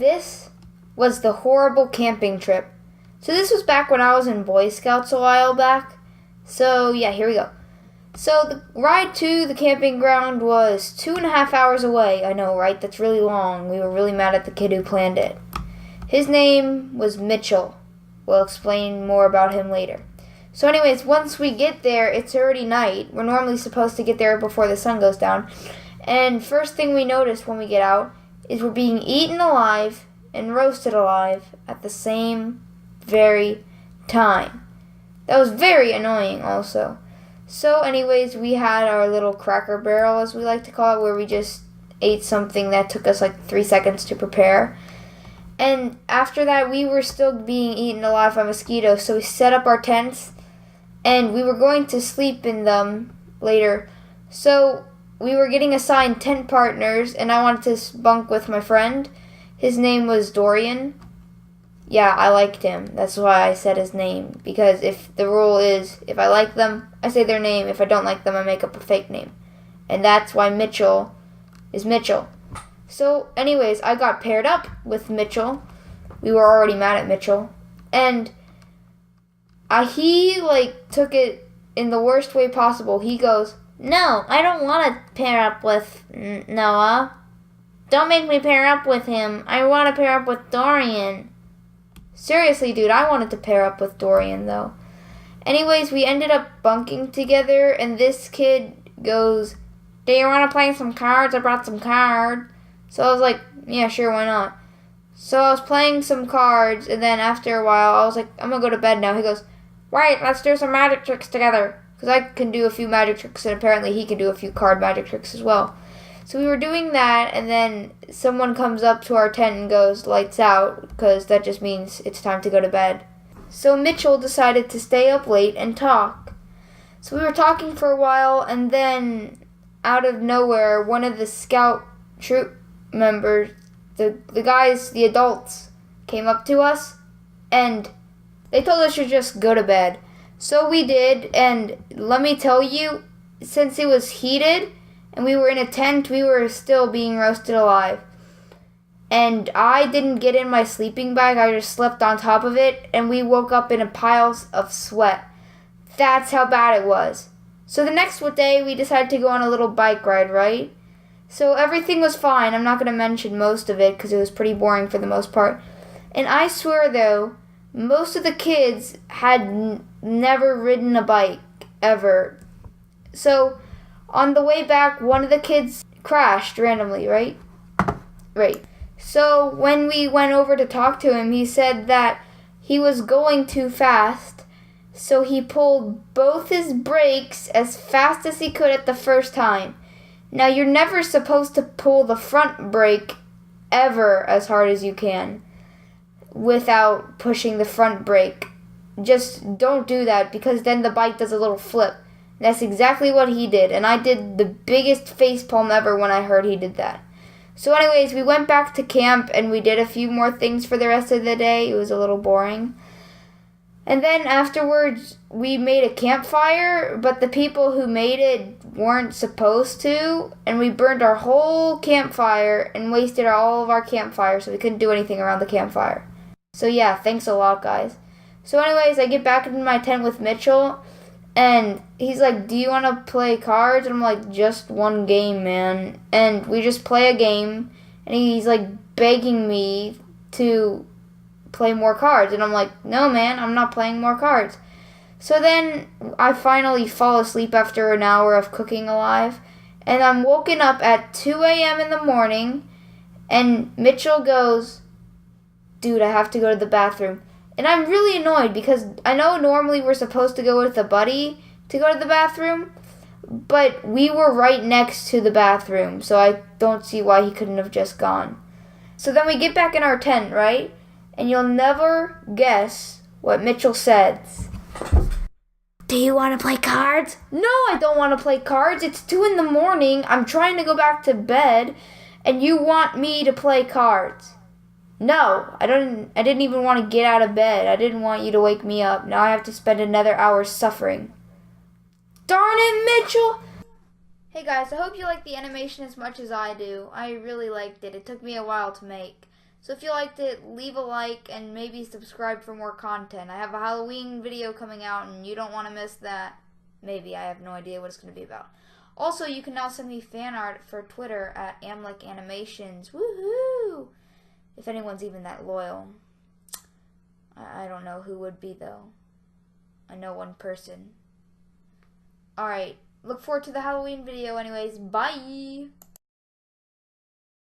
This was the horrible camping trip. So this was back when I was in Boy Scouts a while back. So yeah, here we go. So the ride to the camping ground was 2.5 hours away. I know, right? That's really long. We were really mad at the kid who planned it. His name was Mitchell. We'll explain more about him later. So anyways, once we get there, it's already night. We're normally supposed to get there before the sun goes down. And first thing we notice when we get out is we're being eaten alive and roasted alive at the same very time. That was very annoying also. So anyways, we had our little cracker barrel, as we like to call it, where we just ate something that took us like 3 seconds to prepare. And after that, we were still being eaten alive by mosquitoes, so we set up our tents, and we were going to sleep in them later. So we were getting assigned tent partners, and I wanted to bunk with my friend. His name was Dorian. Yeah, I liked him. That's why I said his name. Because if the rule is, if I like them, I say their name. If I don't like them, I make up a fake name. And that's why Mitchell is Mitchell. So anyways, I got paired up with Mitchell. We were already mad at Mitchell. And he took it in the worst way possible. He goes, "No, I don't want to pair up with Noah. Don't make me pair up with him. I want to pair up with Dorian." Seriously, dude, I wanted to pair up with Dorian, though. Anyways, we ended up bunking together, and this kid goes, "Do you want to play some cards? I brought some cards." So I was like, yeah, sure, why not? So I was playing some cards, and then after a while, I was like, I'm going to go to bed now. He goes, "Right, let's do some magic tricks together." Because I can do a few magic tricks, and apparently he can do a few card magic tricks as well. So we were doing that, and then someone comes up to our tent and goes, "Lights out," because that just means it's time to go to bed. So Mitchell decided to stay up late and talk. So we were talking for a while, and then out of nowhere, one of the scout troop members, the guys, the adults, came up to us, and they told us to just go to bed. So we did, and let me tell you, since it was heated, and we were in a tent, we were still being roasted alive. And I didn't get in my sleeping bag, I just slept on top of it, and we woke up in a pile of sweat. That's how bad it was. So the next day, we decided to go on a little bike ride, right? So everything was fine. I'm not going to mention most of it, because it was pretty boring for the most part. And I swear, though, most of the kids had never ridden a bike, ever. So on the way back, one of the kids crashed randomly, right? Right. So when we went over to talk to him, he said that he was going too fast, so he pulled both his brakes as fast as he could at the first time. Now, you're never supposed to pull the front brake ever as hard as you can without pushing the front brake. Just don't do that, because then the bike does a little flip. That's exactly what he did, and I did the biggest facepalm ever when I heard he did that. So anyways, we went back to camp, and we did a few more things for the rest of the day. It was a little boring. And then afterwards, we made a campfire, but the people who made it weren't supposed to, and we burned our whole campfire and wasted all of our campfire, so we couldn't do anything around the campfire. So yeah, thanks a lot, guys. So anyways, I get back into my tent with Mitchell, and he's like, "Do you want to play cards?" And I'm like, "Just one game, man." And we just play a game, and he's like begging me to play more cards, and I'm like, "No, man, I'm not playing more cards." So then I finally fall asleep after an hour of cooking alive, and I'm woken up at 2 a.m. in the morning, and Mitchell goes, "Dude, I have to go to the bathroom." And I'm really annoyed, because I know normally we're supposed to go with a buddy to go to the bathroom, but we were right next to the bathroom, so I don't see why he couldn't have just gone. So then we get back in our tent, right? And you'll never guess what Mitchell says. "Do you want to play cards?" "No, I don't want to play cards. It's 2 in the morning. I'm trying to go back to bed, and you want me to play cards." "No, I didn't even want to get out of bed. I didn't want you to wake me up. Now I have to spend another hour suffering." Darn it, Mitchell! Hey guys, I hope you like the animation as much as I do. I really liked it. It took me a while to make. So if you liked it, leave a like and maybe subscribe for more content. I have a Halloween video coming out and you don't want to miss that. Maybe, I have no idea what it's going to be about. Also, you can now send me fan art for Twitter at Amlick Animations. Woohoo! If anyone's even that loyal. I don't know who would be, though. I know one person. Alright, look forward to the Halloween video anyways. Bye!